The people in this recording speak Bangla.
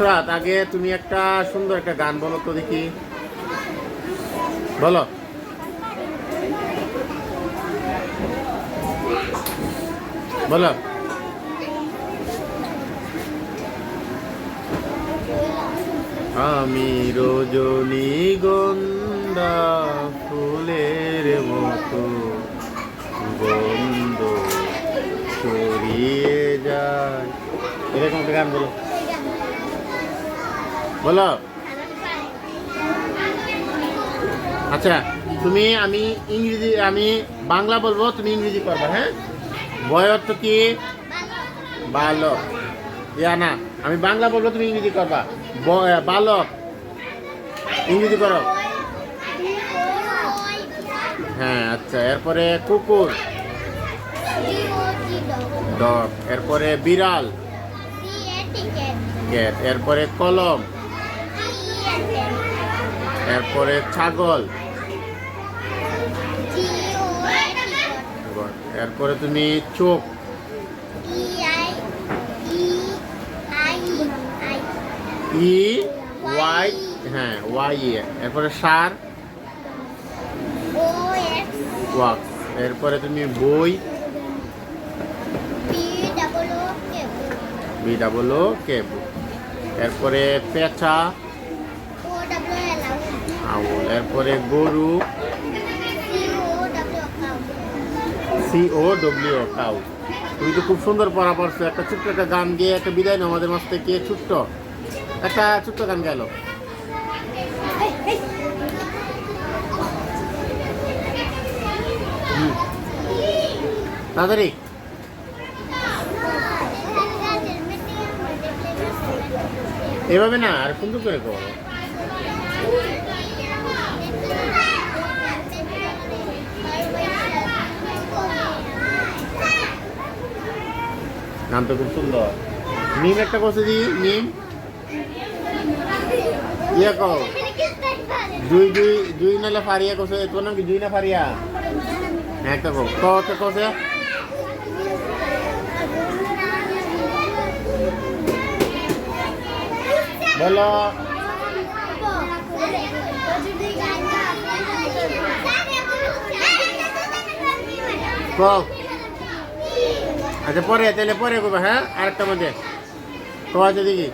রাত আগে তুমি একটা সুন্দর একটা গান বলো তো দেখি, বলো। বলো। আমি রজনীগন্ধা ফুলের মতো গন্ধ ছড়িয়ে যায়, এরকম একটা গান বলো, বলো। আচ্ছা তুমি, আমি বাংলা বলবো, তুমি ইংরেজি করবা, হ্যাঁ? বয় অর্থ কি? বালক। না, আমি বাংলা বলবো, তুমি ইংরেজি করবা। বালক ইংরেজি করো। হ্যাঁ আচ্ছা, এরপরে কুকুর, ডগ। এরপরে বিড়াল, ক্যাট। এরপরে কলম, এরপরে ছাগল। এরপরে তুমি চোখ, ই ওয়াই, হ্যাঁ ওয়াই। এরপরে সার, ওয়াক্স। এরপরে তুমি বই, বি ডাবল ও কে। এরপরে পেঁচা, আউল। এরপরে গরু, সি ও ডব্লিউ, কাউ। তুমি তো খুব সুন্দর পড়া পড়ছো। একটা ছোট্ট একটা গান গিয়ে একটা বিদায় নাও আমাদের মাঝ থেকে, ছোট্ট একটা ছোট্ট গান গেল। তাড়াতাড়ি। এভাবে না, আর সুন্দর করে করো। নাম তো খুব সুন্দর। মিম একটা করছে দি, মিম ইয়ে কো দুই দুই দুই নালে ফারিয়া করছে। তোর নাম কি দুই না ফারিয়া? হ্যাঁ একটা কো তো করছে। বলো। আচ্ছা পরে তাহলে পরে করবে, হ্যাঁ আরেকটা মধ্যে তো আছে দেখি।